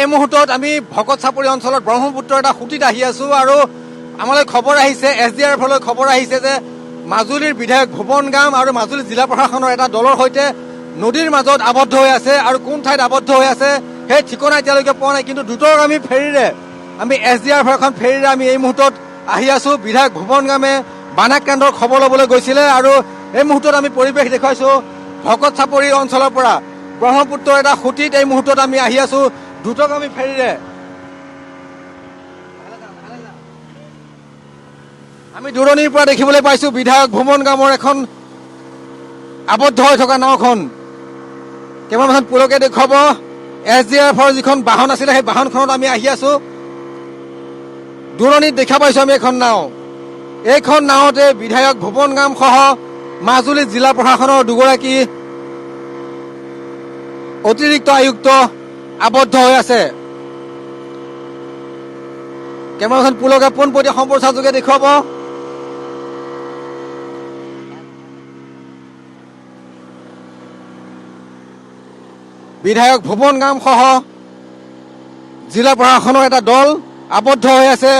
এই মুহূৰ্তত আমি ভকত চাপৰি অঞ্চলত ব্ৰহ্মপুত্ৰ এটা খুঁটিত আহি আছো আৰু আমালৈ খবৰ আহিছে SDRFলৈ খবৰ আহিছে যে মাজুলীৰ বিধায়ক ভুৱন গাম আৰু মাজুলী জিলা প্ৰশাসনৰ এটা দলৰ সৈতে নদীৰ মাজত আবদ্ধ হৈ আছে আৰু কোন ঠাইত আবদ্ধ হৈ আছে সেই ঠিকনা এতিয়ালৈকে পোৱা নাই। কিন্তু দ্ৰুতগামী ফেৰীৰে আমি SDRF এখন ফেৰীৰে আমি এই মুহূৰ্তত আহি আছো। বিধায়ক ভুৱন গামে বানাক কেন্দ্ৰৰ খবৰ ল'বলৈ গৈছিলে আৰু এই মুহূৰ্তত আমি পৰিৱেশ দেখুৱাইছো ভকত চাপৰি অঞ্চলৰ পৰা ব্ৰহ্মপুত্ৰৰ এটা খুঁটিত এই মুহূৰ্তত আমি আহি আছো দ্ৰুতগামী ফেৰীৰে। আমি দূৰণিৰ পৰা দেখিবলৈ পাইছো বিধায়ক ভুৱন গামৰ এখন আবদ্ধ হৈ থকা নাওখন। কেমেৰামেন পুলকে দেখুৱাব SDRFৰ যিখন বাহন আছিলে সেই বাহনখনত আমি আহি আছো। দূৰণিত দেখা পাইছো আমি এখন নাও। এইখন নাওতে বিধায়ক ভুৱন গাম সহ মাজুলী জিলা প্ৰশাসনৰ দুগৰাকী অতিৰিক্ত আয়ুক্ত আবদ্ধ হৈ আছে। কেমেৰাখন পুলকে পোনপটীয়া সম্প্ৰচাৰ যোগে দেখুৱাব। বিধায়ক ভুৱন গাম সহ জিলা প্ৰশাসনৰ এটা দল আবদ্ধ হৈ আছে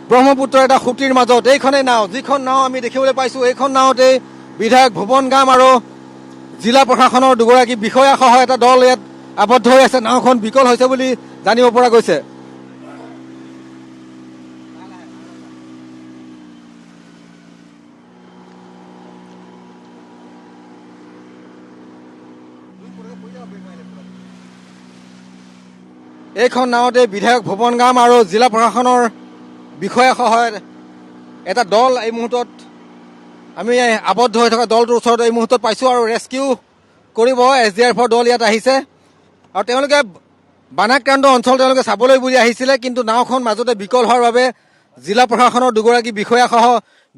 ব্ৰহ্মপুত্ৰৰ এটা খুঁটিৰ মাজত। এইখনেই নাও, যিখন নাও আমি দেখিবলৈ পাইছো এইখন নাওতে বিধায়ক ভুৱন গাম আৰু জিলা প্ৰশাসনৰ দুগৰাকী বিষয়া সহ এটা দল ইয়াত আবদ্ধ হৈ আছে। নাওখন বিকল হৈছে বুলি জানিব পৰা গৈছে। এইখন নাওতে বিধায়ক ভুৱন গাম আৰু জিলা প্ৰশাসনৰ বিষয়া সহ এটা দল এই মুহূৰ্তত আমি আবদ্ধ হৈ থকা দলটোৰ ওচৰত এই মুহূৰ্তত পাইছো আৰু ৰেস্কিউ কৰিব SDRFৰ দল ইয়াত আহিছে আৰু তেওঁলোকে বানাক্ৰান্ত অঞ্চল তেওঁলোকে চাবলৈ বুলি আহিছিলে। কিন্তু নাওখন মাজতে বিকল হোৱাৰ বাবে জিলা প্ৰশাসনৰ দুগৰাকী বিষয়া সহ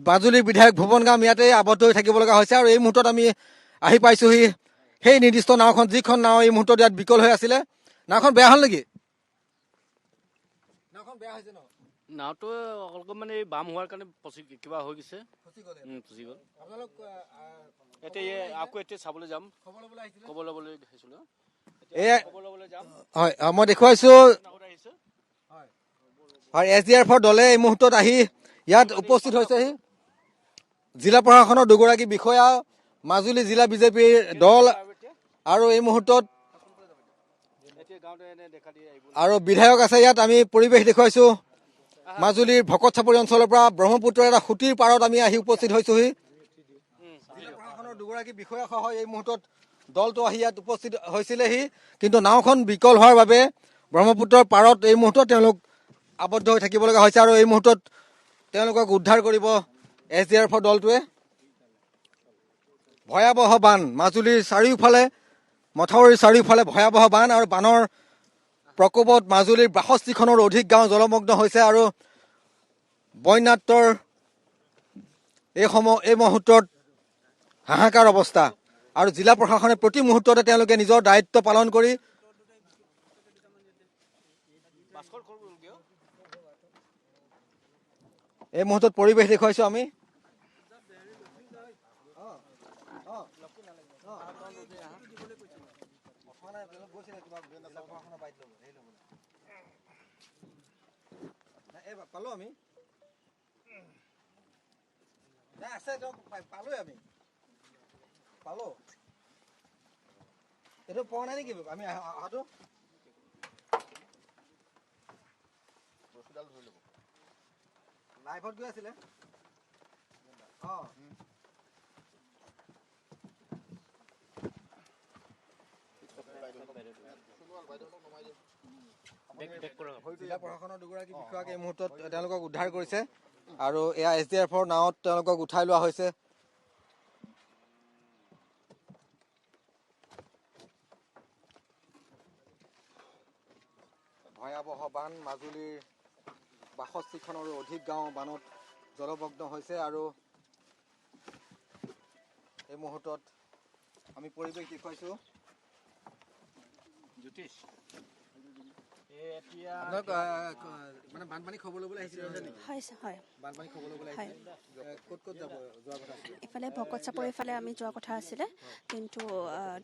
মাজুলীৰ বিধায়ক ভুৱন গাম ইয়াতে আবদ্ধ হৈ থাকিব লগা হৈছে। আৰু এই মুহূৰ্তত আমি আহি পাইছোহি সেই নিৰ্দিষ্ট নাওখন, যিখন নাও এই মুহূৰ্তত ইয়াত বিকল হৈ আছিলে। নাওখন বেয়া হ'ল নেকি? নাওখন বেয়া হৈছে ন? নাওটো অকণমান এই বাম হোৱাৰ কাৰণে কিবা হৈ গৈছে, ফচি গ'ল। আপোনালোক এতিয়া আকৌ এতিয়া চাবলৈ যাম, খবৰ ল'বলৈ আহিছিলোঁ। হয়, মই দেখুৱাইছো হয় SDRFৰ দলে এই মুহূৰ্তত আহি ইয়াত উপস্থিত হৈছেহি। জিলা প্ৰশাসনৰ দুগৰাকী বিষয়া, মাজুলী জিলা বিজেপিৰ দল আৰু এই মুহূৰ্তত আৰু বিধায়ক আছে ইয়াত। আমি পৰিৱেশ দেখুৱাইছো মাজুলীৰ ভকত চাপৰি অঞ্চলৰ পৰা ব্ৰহ্মপুত্ৰৰ এটা খুঁটিৰ পাৰত আমি আহি উপস্থিত হৈছোহি। জিলা প্ৰশাসনৰ দুগৰাকী বিষয়া সহ এই মুহূৰ্তত দলটো আহি ইয়াত উপস্থিত হৈছিলেহি। কিন্তু নাওখন বিকল হোৱাৰ বাবে ব্ৰহ্মপুত্ৰৰ পাৰত এই মুহূৰ্তত তেওঁলোক আবদ্ধ হৈ থাকিব লগা হৈছে আৰু এই মুহূৰ্তত তেওঁলোকক উদ্ধাৰ কৰিব SDRFৰ দলটোৱে। ভয়াৱহ বান, মাজুলীৰ চাৰিওফালে মথাউৰিৰ চাৰিওফালে ভয়াৱহ বান আৰু বানৰ প্ৰকোপত মাজুলীৰ ৬২খনৰ অধিক গাঁও জলমগ্ন হৈছে আৰু বন্যাত্মৰ এই মুহূৰ্তত হাহাকাৰ অৱস্থা। আৰু জিলা প্ৰশাসনে প্ৰতি মুহূৰ্ততে তেওঁলোকে নিজৰ দায়িত্ব পালন কৰি এই মুহূৰ্তত পৰিৱেশ দেখুৱাইছো আমি। পালো আমি আছে পালোৱে আমি পালো। এইটো পোৱা নাই নেকি আমি অহাটো? লাইভত গৈ আছিলে। জিলা প্ৰশাসনৰ দুগৰাকী বিষয়াক এই মুহূৰ্তত তেওঁলোকক উদ্ধাৰ কৰিছে আৰু এয়া SDRFৰ নাৱত তেওঁলোকক উঠাই লোৱা হৈছে। ভয়াৱহ বান, মাজুলীৰ ৬২খনৰো অধিক গাঁও বানত জলমগ্ন হৈছে আৰু এই মুহূৰ্তত আমি পৰিৱেশ দেখুৱাইছো আপোনাক মানে বানপানী খবৰ ল'বলৈ আহিছিলে নেকি? হয় বানপানী খবৰ ল'বলৈ আহিছিলে ক'ত ক'ত যাব যোৱাৰ কথা আছিলে? ইফালে ভকত চাপৰিৰ ফালে আমি যোৱা কথা আছিলে, কিন্তু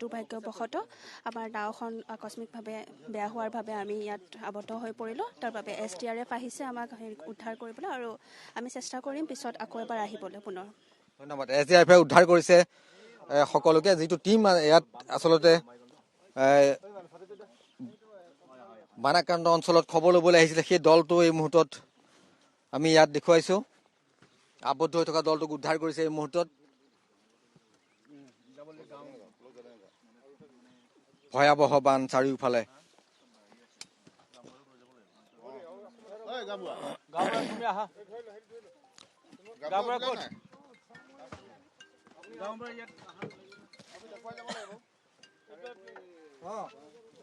দুৰ্ভাগ্যবশতঃ আমাৰ নাওখন আকস্মিকভাৱে বেয়া হোৱাৰ বাবে আমি ইয়াত আবদ্ধ হৈ পৰিলোঁ। তাৰ বাবে SDRF আহিছে আমাক উদ্ধাৰ কৰিবলৈ, আৰু আমি চেষ্টা কৰিম পিছত আকৌ এবাৰ আহিবলৈ পুনৰ। ধন্যবাদ। SDRF উদ্ধাৰ কৰিছে সকলোকে। যিটো টীম ইয়াত আচলতে বানাক্ৰান্ত অঞ্চলত খবৰ ল'বলৈ আহিছিলে, সেই দলটো এই মুহূৰ্তত আমি ইয়াত দেখুৱাইছোঁ। আবদ্ধ হৈ থকা দলটোক উদ্ধাৰ কৰিছে এই মুহূৰ্তত। ভয়াৱহ বান চাৰিওফালে।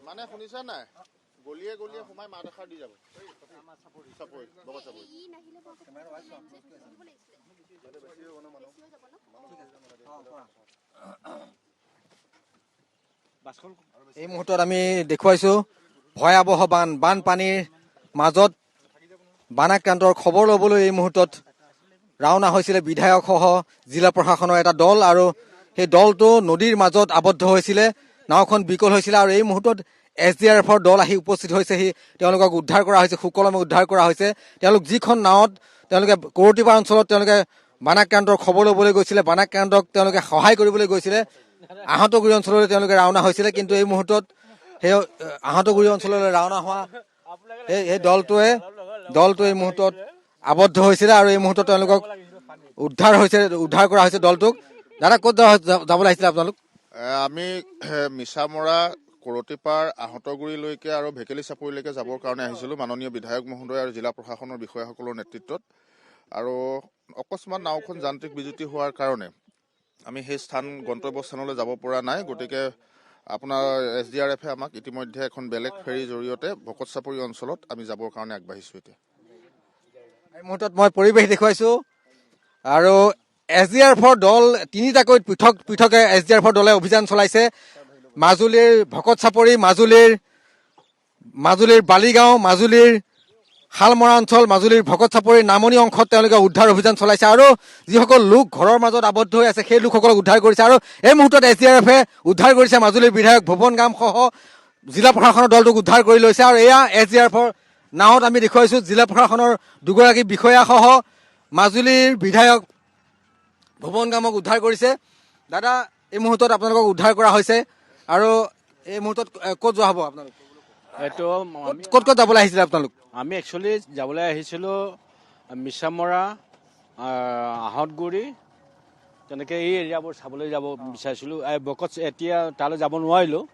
মানে শুনিছা নাই, গলিয়ে গলিয়ে সোমাই মাত এষাৰ দি যাব। এই মুহূৰ্তত আমি দেখুৱাইছো ভয়াৱহ বানপানীৰ মাজত বানাক্ৰান্তৰ খবৰ ল'বলৈ এই মুহূৰ্তত ৰাওনা হৈছিলে বিধায়কসহ জিলা প্ৰশাসনৰ এটা দল, আৰু সেই দলটো নদীৰ মাজত আবদ্ধ হৈছিলে। নাওখন বিকল হৈছিলে, আৰু এই মুহূৰ্তত SDRFৰ দল আহি উপস্থিত হৈছেহি। তেওঁলোকক উদ্ধাৰ কৰা হৈছে, সুকলমে উদ্ধাৰ কৰা হৈছে। তেওঁলোক যিখন নাৱত তেওঁলোকে কৰতিপাৰ অঞ্চলত তেওঁলোকে বানাক্ৰান্তৰ খবৰ ল'বলৈ গৈছিলে, বানাক্ৰান্তক তেওঁলোকে সহায় কৰিবলৈ গৈছিলে, আহতগুৰি অঞ্চললৈ তেওঁলোকে ৰাওনা হৈছিলে। কিন্তু এই মুহূৰ্তত সেই আহতগুৰি অঞ্চললৈ ৰাওনা হোৱা সেই দলটোৱে এই মুহূৰ্তত আবদ্ধ হৈছিলে, আৰু এই মুহূৰ্তত তেওঁলোকক উদ্ধাৰ কৰা হৈছে দলটোক। দাদা, ক'ত যাবলৈ আহিছিলে আপোনালোক? আমি মিছামৰা, কৰতিপাৰ, আহতগুৰিলৈকে আৰু ভেকেলি চাপৰিলৈকে যাবৰ কাৰণে আহিছিলোঁ মাননীয় বিধায়ক মহোদয় আৰু জিলা প্ৰশাসনৰ বিষয়াসকলৰ নেতৃত্বত। আৰু অকস্মাত নাওখন যান্ত্ৰিক বিজুতি হোৱাৰ কাৰণে আমি সেই গন্তব্যস্থানলৈ যাব পৰা নাই। গতিকে আপোনাৰ SDRFে আমাক ইতিমধ্যে এখন বেলেগ ফেৰীৰ জৰিয়তে ভকত চাপৰি অঞ্চলত আমি যাবৰ কাৰণে আগবাঢ়িছোঁ। এতিয়া এই মুহূৰ্তত মই পৰিৱেশ দেখুৱাইছোঁ, আৰু SDRFৰ দল তিনিটাকৈ পৃথকে SDRFৰ দলে অভিযান চলাইছে। মাজুলীৰ ভকত চাপৰি, মাজুলীৰ বালিগাঁও, মাজুলীৰ শালমৰা অঞ্চল, মাজুলীৰ ভকত চাপৰিৰ নামনি অংশত তেওঁলোকে উদ্ধাৰ অভিযান চলাইছে, আৰু যিসকল লোক ঘৰৰ মাজত আবদ্ধ হৈ আছে সেই লোকসকলক উদ্ধাৰ কৰিছে। আৰু এই মুহূৰ্তত SDRFে উদ্ধাৰ কৰিছে মাজুলীৰ বিধায়ক ভুৱন গাম সহ জিলা প্ৰশাসনৰ দলটোক উদ্ধাৰ কৰি লৈছে। আৰু এয়া SDRFৰ নাৱত আমি দেখুৱাইছোঁ জিলা প্ৰশাসনৰ দুগৰাকী বিষয়াসহ মাজুলীৰ বিধায়ক ভুৱন গামক উদ্ধাৰ কৰিছে। দাদা, এই মুহূৰ্তত আপোনালোকক উদ্ধাৰ কৰা হৈছে, আৰু এই মুহূৰ্তত ক'ত যোৱা হ'ব আপোনালোক? এইটো ক'ত যাবলৈ আহিছিলে আপোনালোক? আমি একচুৱেলি যাবলৈ আহিছিলোঁ মিছামৰা, আহতগুৰি, তেনেকৈ এই এৰিয়াবোৰ চাবলৈ যাব বিচাৰিছিলোঁ। বকত এতিয়া তালৈ যাব নোৱাৰিলোঁ,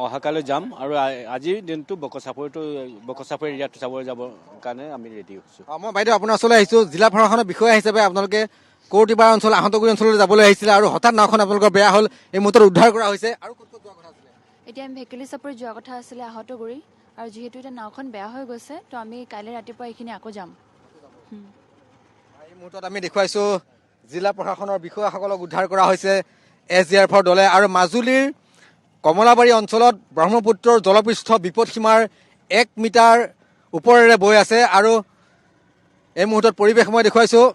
অহাকালৈ যাম, আৰু আজিৰ দিনটো বকত চাপৰি এৰিয়াটো চাবলৈ যাবৰ কাৰণে আমি ৰেডি হৈছোঁ। মই বাইদেউ আপোনাৰ ওচৰলৈ আহিছোঁ। জিলা প্ৰশাসনৰ বিষয়া হিচাপে আপোনালোকে কৰতিপাৰ অঞ্চল, আহতগুৰি অঞ্চললৈ যাবলৈ আহিছিলে, আৰু হঠাৎ নাওখন আপোনালোকৰ বেয়া হ'ল, এই মুহূৰ্তত উদ্ধাৰ কৰা হৈছে। আৰু ক'ত যোৱা কথা আছিলে? এতিয়া আমি ভেকেলি চাপৰি যোৱা কথা আছিলে, আহতগুৰি, আৰু যিহেতু এতিয়া নাওখন বেয়া হৈ গৈছে, তো আমি কাইলৈ ৰাতিপুৱা এইখিনি আকৌ যাম। এই মুহূৰ্তত আমি দেখুৱাইছোঁ জিলা প্ৰশাসনৰ বিষয়াসকলক উদ্ধাৰ কৰা হৈছে SDRFৰ দলে। আৰু মাজুলীৰ কমলাবাৰী অঞ্চলত ব্ৰহ্মপুত্ৰৰ জলপৃষ্ঠ বিপদসীমাৰ 1 মিটাৰ ওপৰেৰে বৈ আছে, আৰু এই মুহূৰ্তত পৰিৱেশ মই দেখুৱাইছোঁ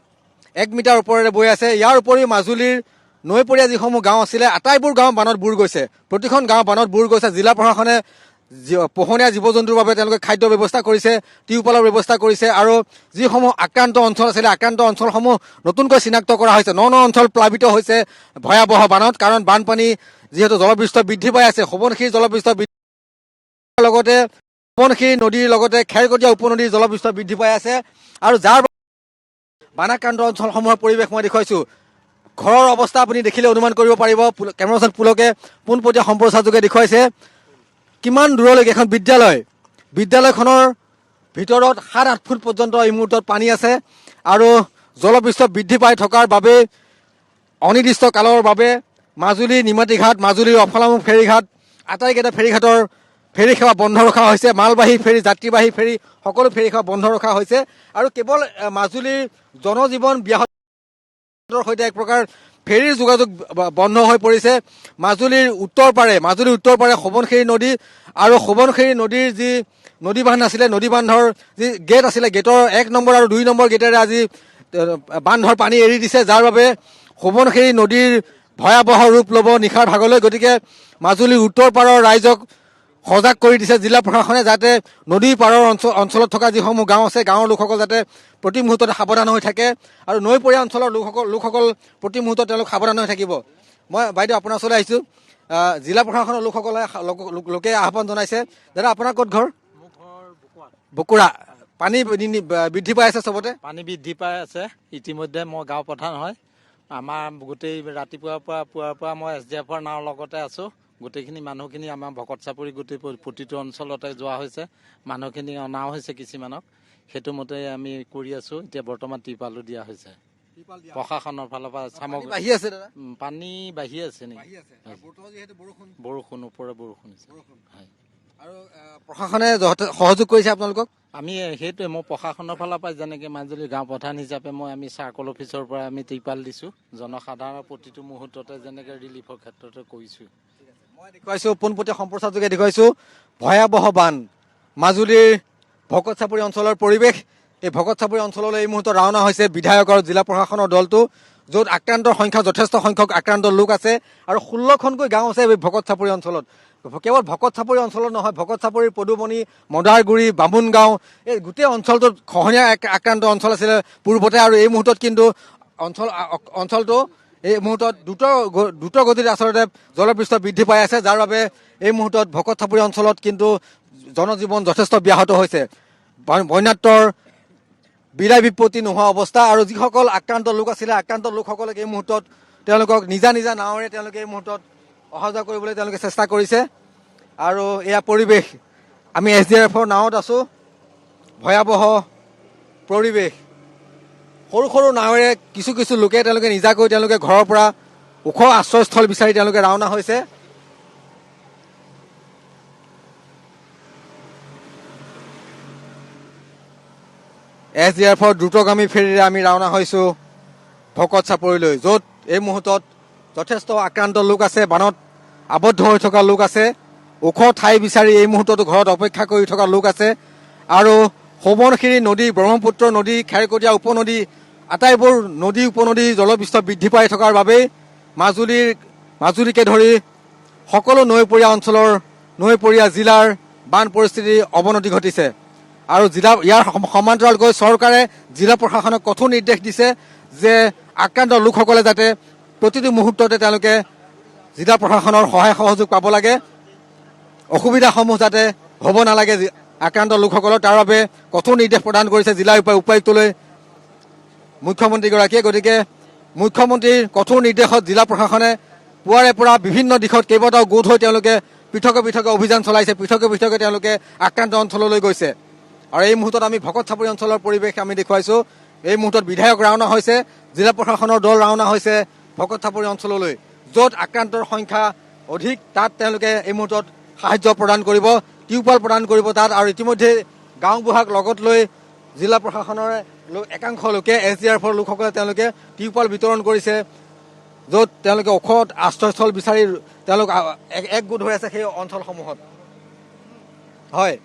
1 মিটাৰ ওপৰেৰে বৈ আছে। ইয়াৰ উপৰিও মাজুলীৰ নৈপৰীয়া যিসমূহ গাঁও আছিলে, আটাইবোৰ গাঁও বানত বুৰ গৈছে। প্ৰতিখন গাঁও বানত বুৰ গৈছে। জিলা প্ৰশাসনে পোহনীয়া জীৱ জন্তুৰ বাবে তেওঁলোকে খাদ্য ব্যৱস্থা কৰিছে, টিউবৱেলৰ ব্যৱস্থা কৰিছে, আৰু যিসমূহ আক্ৰান্ত অঞ্চল আছিলে আক্ৰান্ত অঞ্চলসমূহ নতুনকৈ চিনাক্ত কৰা হৈছে। 9 অঞ্চল প্লাবিত হৈছে ভয়াৱহ বানত, কাৰণ বানপানী যিহেতু জলপৃষ্ঠ বৃদ্ধি পাই আছে। সোৱণশিৰি জলপৃষ্ঠ বৃদ্ধি লগতে সোৱণশিৰি নদীৰ লগতে খেৰকটীয়া উপনদীৰ জলপৃষ্ঠ বৃদ্ধি পাই আছে, আৰু যাৰ বানাক্ৰান্ত অঞ্চলসমূহৰ পৰিৱেশ মই দেখুৱাইছোঁ। ঘৰৰ অৱস্থা আপুনি দেখিলে অনুমান কৰিব পাৰিব। কেমেৰামেন পুলকে পোনপটীয়া সম্প্ৰচাৰযোগে দেখুৱাইছে কিমান দূৰলৈকে এখন বিদ্যালয়খনৰ ভিতৰত 7-8 ফুট পৰ্যন্ত এই মুহূৰ্তত পানী আছে, আৰু জলপৃষ্ঠ বৃদ্ধি পাই থকাৰ বাবে অনিৰ্দিষ্ট কালৰ বাবে মাজুলী নিমাতীঘাট, মাজুলীৰ অফলামুখ ফেৰীঘাট, আটাইকেইটা ফেৰীঘাটৰ ফেৰী সেৱা বন্ধ ৰখা হৈছে। মালবাহী ফেৰী, যাত্ৰীবাহী ফেৰী, সকলো ফেৰী সেৱা বন্ধ ৰখা হৈছে, আৰু কেৱল মাজুলীৰ জনজীৱন ব্যাহত সৈতে এক প্ৰকাৰ ফেৰীৰ যোগাযোগ বন্ধ হৈ পৰিছে। মাজুলীৰ উত্তৰ পাৰে সোৱণশিৰি নদী আৰু সোৱণশিৰি নদীৰ যি নদী বান্ধ আছিলে, নদী বান্ধৰ যি গেট আছিলে, গেটৰ 1 নম্বৰ আৰু 2 নম্বৰ গেটেৰে আজি বান্ধৰ পানী এৰি দিছে, যাৰ বাবে সোৱণশিৰি নদীৰ ভয়াৱহ ৰূপ ল'ব নিশাৰ ভাগলৈ। গতিকে মাজুলীৰ উত্তৰ পাৰৰ ৰাইজক সজাগ কৰি দিছে জিলা প্ৰশাসনে, যাতে নদীৰ পাৰৰ অঞ্চলত থকা যিসমূহ গাঁও আছে, গাঁৱৰ লোকসকল যাতে প্ৰতি মুহূৰ্ততে সাৱধান হৈ থাকে আৰু নৈপৰীয়া অঞ্চলৰ লোকসকল প্ৰতি মুহূৰ্তত তেওঁলোক সাৱধান হৈ থাকিব। মই বাইদেউ আপোনাৰ ওচৰলৈ আহিছোঁ। জিলা প্ৰশাসনৰ লোকে আহ্বান জনাইছে। দাদা, আপোনাৰ ক'ত ঘৰ? বকুৰা। পানী বৃদ্ধি পাই আছে চবতে? পানী বৃদ্ধি পাই আছে। ইতিমধ্যে মই গাঁও প্ৰধান হয়। আমাৰ গোটেই ৰাতিপুৱাৰ পৰা পুৱাৰ পৰা মই SDF-ৰ নাৱৰ লগতে আছোঁ। গোটেইখিনি মানুহখিনি আমাৰ ভকত চাপৰি গোটেই প্ৰতিটো অঞ্চলতে যোৱা হৈছে, মানুহখিনি অনাও হৈছে কিছুমানক, সেইটো মতে আমি কৰি আছোঁ। এতিয়া বৰ্তমান ত্ৰিপালো দিয়া হৈছে প্ৰশাসনৰ ফালৰ পৰা। পানী বাঢ়ি আছে নেকি? বৰষুণ ওপৰে বৰষুণ হৈছে। আৰু প্ৰশাসনে সহযোগ কৰিছে আপোনালোকক? আমি সেইটোৱে, মই প্ৰশাসনৰ ফালৰ পৰা যেনেকৈ মাজুলী গাঁও প্ৰধান হিচাপে আমি চাৰ্কল অফিচৰ পৰা আমি ত্ৰিপাল দিছোঁ, জনসাধাৰণৰ প্ৰতিটো মুহূৰ্ততে যেনেকৈ ৰিলিফৰ ক্ষেত্ৰতে কৰিছোঁ। মই দেখুৱাইছোঁ, পোনপটীয়া সম্প্ৰচাৰযোগে দেখুৱাইছোঁ ভয়াৱহ বান মাজুলীৰ ভকত চাপৰি অঞ্চলৰ পৰিৱেশ। এই ভকত চাপৰি অঞ্চললৈ এই মুহূৰ্তত ৰাওনা হৈছে বিধায়ক আৰু জিলা প্ৰশাসনৰ দলটো, য'ত আক্ৰান্তৰ সংখ্যা যথেষ্ট সংখ্যক আক্ৰান্ত লোক আছে আৰু 16খনকৈ গাঁও আছে এই ভকত চাপৰি অঞ্চলত। কেৱল ভকত চাপৰি অঞ্চলত নহয়, ভকত চাপৰিৰ পদুমণি, মদাৰগুৰি, বামুণ গাঁও, এই গোটেই অঞ্চলটোত খহনীয়া আক্ৰান্ত অঞ্চল আছিলে পূৰ্বতে, আৰু এই মুহূৰ্তত কিন্তু অঞ্চলটো এই মুহূৰ্তত দ্ৰুত গতিত আচলতে জলপৃষ্ঠ বৃদ্ধি পাই আছে, যাৰ বাবে এই মুহূৰ্তত ভকত চাপৰি অঞ্চলত কিন্তু জনজীৱন যথেষ্ট ব্যাহত হৈছে। বন্যাত্মৰ বিলাই বিপত্তি নোহোৱা অৱস্থা, আৰু যিসকল আক্ৰান্ত লোক আছিলে, আক্ৰান্ত লোকসকলক এই মুহূৰ্তত তেওঁলোকক নিজা নাৱেৰে তেওঁলোকে এই মুহূৰ্তত অহা যোৱা কৰিবলৈ তেওঁলোকে চেষ্টা কৰিছে। আৰু এয়া পৰিৱেশ, আমি SDF-ৰ নাৱত আছোঁ। ভয়াৱহ পৰিৱেশ, সৰু সৰু নাৱেৰে কিছু লোকে তেওঁলোকে নিজাকৈ তেওঁলোকে ঘৰৰ পৰা ওখ আশ্ৰয়স্থল বিচাৰি তেওঁলোকে ৰাওনা হৈছে। SDF-ৰ দ্ৰুতগামী ফেৰীৰে আমি ৰাওনা হৈছোঁ ভকত চাপৰিলৈ, য'ত এই মুহূৰ্তত যথেষ্ট আক্ৰান্ত লোক আছে, বানত আবদ্ধ হৈ থকা লোক আছে, ওখ ঠাই বিচাৰি এই মুহূৰ্ততো ঘৰত অপেক্ষা কৰি থকা লোক আছে। আৰু সোৱণশিৰি নদী, ব্ৰহ্মপুত্ৰ নদী, খেৰকটীয়া উপনদী, আটাইবোৰ নদী উপনদী জলপৃষ্ঠ বৃদ্ধি পাই থকাৰ বাবেই মাজুলীকে ধৰি সকলো নৈপৰীয়া জিলাৰ বান পৰিস্থিতিৰ অৱনতি ঘটিছে। আৰু ইয়াৰ সমান্তৰালকৈ চৰকাৰে জিলা প্ৰশাসনক কঠোৰ নিৰ্দেশ দিছে যে আক্ৰান্ত লোকসকলে যাতে প্ৰতিটো মুহূৰ্ততে তেওঁলোকে জিলা প্ৰশাসনৰ সহায় সহযোগ পাব লাগে, অসুবিধাসমূহ যাতে হ'ব নালাগে আক্ৰান্ত লোকসকলৰ, তাৰ বাবে কঠোৰ নিৰ্দেশ প্ৰদান কৰিছে জিলা উপায়ুক্তলৈ মুখ্যমন্ত্ৰীগৰাকীয়ে। গতিকে মুখ্যমন্ত্ৰীৰ কঠোৰ নিৰ্দেশত জিলা প্ৰশাসনে পুৱাৰে পৰা বিভিন্ন দিশত কেইবাটাও গোট হৈ তেওঁলোকে পৃথকে অভিযান চলাইছে, পৃথকে তেওঁলোকে আক্ৰান্ত অঞ্চললৈ গৈছে। আৰু এই মুহূৰ্তত আমি ভকত চাপৰি অঞ্চলৰ পৰিৱেশ আমি দেখুৱাইছোঁ। এই মুহূৰ্তত বিধায়ক ৰাওনা হৈছে, জিলা প্ৰশাসনৰ দল ৰাওনা হৈছে ভকত চাপৰি অঞ্চললৈ, য'ত আক্ৰান্তৰ সংখ্যা অধিক, তাত তেওঁলোকে এই মুহূৰ্তত সাহায্য প্ৰদান কৰিব, টিউপাল প্ৰদান কৰিব তাত। আৰু ইতিমধ্যে গাঁওবুঢ়াক লগত লৈ জিলা প্ৰশাসনৰ একাংশ লোকে SDF-ৰ লোকসকলে তেওঁলোকে টিউপাল বিতৰণ কৰিছে, য'ত তেওঁলোকে ওখ আশ্ৰয়স্থল বিচাৰি তেওঁলোক একগোট হৈ আছে সেই অঞ্চলসমূহত। হয়।